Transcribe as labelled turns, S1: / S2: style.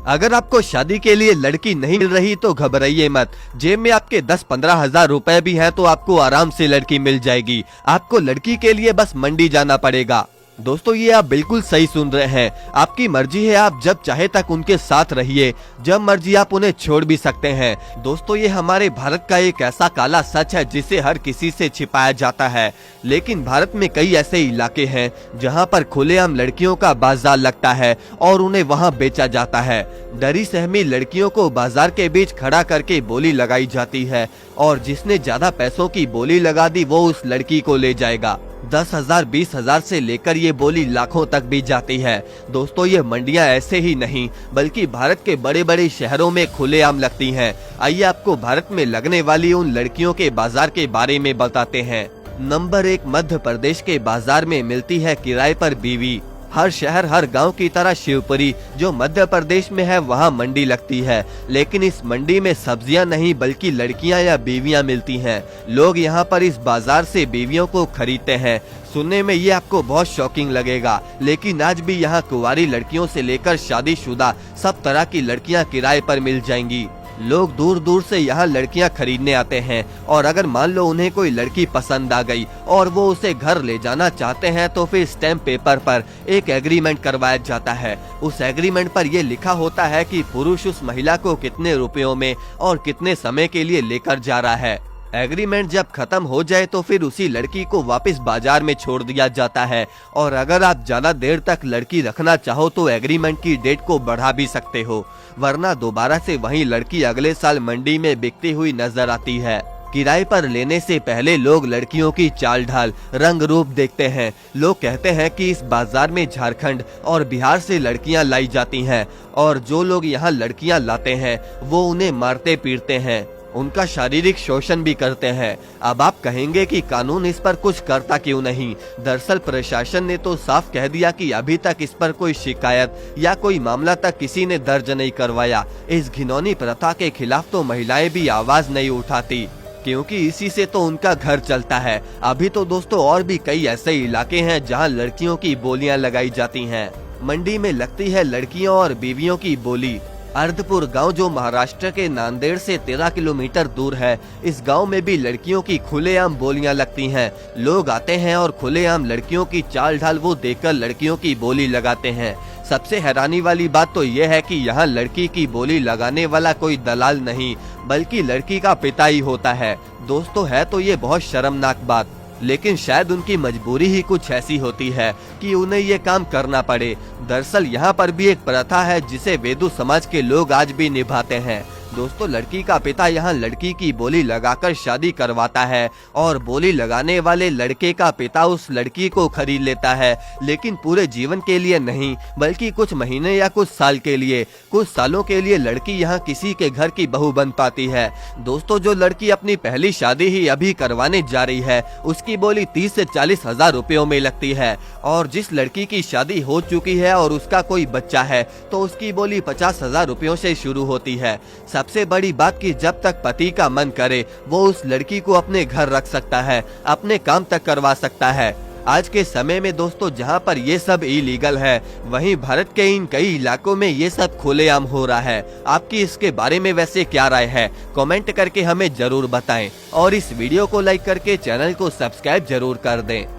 S1: अगर आपको शादी के लिए लड़की नहीं मिल रही तो घबराइए मत। जेब में आपके 10-15 हजार रुपए भी हैं तो आपको आराम से लड़की मिल जाएगी। आपको लड़की के लिए बस मंडी जाना पड़ेगा। दोस्तों ये आप बिल्कुल सही सुन रहे हैं। आपकी मर्जी है, आप जब चाहे तक उनके साथ रहिए, जब मर्जी आप उन्हें छोड़ भी सकते हैं। दोस्तों ये हमारे भारत का एक ऐसा काला सच है जिसे हर किसी से छिपाया जाता है। लेकिन भारत में कई ऐसे इलाके हैं जहां पर खुलेआम लड़कियों का बाजार लगता है और उन्हें वहां बेचा जाता है। डरी सहमी लड़कियों को बाजार के बीच खड़ा करके बोली लगाई जाती है और जिसने ज्यादा पैसों की बोली लगा दी वो उस लड़की को ले जाएगा। 10,000 20,000 से लेकर ये बोली लाखों तक भी जाती है। दोस्तों ये मंडियां ऐसे ही नहीं बल्कि भारत के बड़े बड़े शहरों में खुलेआम लगती हैं। आइए आपको भारत में लगने वाली उन लड़कियों के बाजार के बारे में बताते हैं। नंबर 1, मध्य प्रदेश के बाजार में मिलती है किराए पर बीवी। हर शहर हर गांव की तरह शिवपुरी जो मध्य प्रदेश में है वहां मंडी लगती है, लेकिन इस मंडी में सब्जियां नहीं बल्कि लड़कियां या बीवियां मिलती हैं। लोग यहां पर इस बाजार से बीवियों को खरीदते हैं। सुनने में ये आपको बहुत शॉकिंग लगेगा, लेकिन आज भी यहाँ कुंवारी लड़कियों से लेकर शादीशुदा सब तरह की लड़कियां किराए पर मिल जाएंगी। लोग दूर दूर से यहाँ लड़कियाँ खरीदने आते हैं और अगर मान लो उन्हें कोई लड़की पसंद आ गई और वो उसे घर ले जाना चाहते हैं तो फिर स्टैम्प पेपर पर एक एग्रीमेंट करवाया जाता है। उस एग्रीमेंट पर ये लिखा होता है कि पुरुष उस महिला को कितने रुपयों में और कितने समय के लिए लेकर जा रहा है। एग्रीमेंट जब खत्म हो जाए तो फिर उसी लड़की को वापस बाजार में छोड़ दिया जाता है और अगर आप ज्यादा देर तक लड़की रखना चाहो तो एग्रीमेंट की डेट को बढ़ा भी सकते हो, वरना दोबारा से वही लड़की अगले साल मंडी में बिकती हुई नजर आती है। किराए पर लेने से पहले लोग लड़कियों की चाल ढाल रंग रूप देखते हैं। लोग कहते हैं कि इस बाजार में झारखंड और बिहार से लड़कियां लाई जाती हैं और जो लोग यहाँ लड़कियां लाते हैं वो उन्हें मारते पीटते हैं, उनका शारीरिक शोषण भी करते हैं। अब आप कहेंगे कि कानून इस पर कुछ करता क्यों नहीं? दरअसल प्रशासन ने तो साफ कह दिया कि अभी तक इस पर कोई शिकायत या कोई मामला तक किसी ने दर्ज नहीं करवाया। इस घिनौनी प्रथा के खिलाफ तो महिलाएं भी आवाज नहीं उठाती क्योंकि इसी से तो उनका घर चलता है। अभी तो दोस्तों और भी कई ऐसे इलाके हैं जहां लड़कियों की बोलियां लगाई जाती हैं। मंडी में लगती है लड़कियों और बीवियों की बोली। अर्धपुर गांव जो महाराष्ट्र के नांदेड़ से 13 किलोमीटर दूर है, इस गांव में भी लड़कियों की खुलेआम बोलियां लगती हैं। लोग आते हैं और खुलेआम लड़कियों की चाल ढाल वो देखकर लड़कियों की बोली लगाते हैं। सबसे हैरानी वाली बात तो यह है कि यहाँ लड़की की बोली लगाने वाला कोई दलाल नहीं बल्कि लड़की का पिता ही होता है। दोस्तों है तो ये बहुत शर्मनाक बात, लेकिन शायद उनकी मजबूरी ही कुछ ऐसी होती है कि उन्हें ये काम करना पड़े। दरअसल यहाँ पर भी एक प्रथा है जिसे वेदू समाज के लोग आज भी निभाते हैं। दोस्तों लड़की का पिता यहाँ लड़की की बोली लगाकर शादी करवाता है और बोली लगाने वाले लड़के का पिता उस लड़की को खरीद लेता है, लेकिन पूरे जीवन के लिए नहीं बल्कि कुछ महीने या कुछ साल के लिए। कुछ सालों के लिए लड़की यहाँ किसी के घर की बहू बन पाती है। दोस्तों जो लड़की अपनी पहली शादी ही अभी करवाने जा रही है उसकी बोली 30 से 40 हजार रुपयों में लगती है और जिस लड़की की शादी हो चुकी है और उसका कोई बच्चा है तो उसकी बोली 50,000 रुपयों से शुरू होती है। सबसे बड़ी बात कि जब तक पति का मन करे वो उस लड़की को अपने घर रख सकता है, अपने काम तक करवा सकता है। आज के समय में दोस्तों जहां पर ये सब इलीगल है वहीं भारत के इन कई इलाकों में ये सब खुलेआम हो रहा है। आपकी इसके बारे में वैसे क्या राय है? कमेंट करके हमें जरूर बताएं और इस वीडियो को लाइक करके चैनल को सब्सक्राइब जरूर कर दें।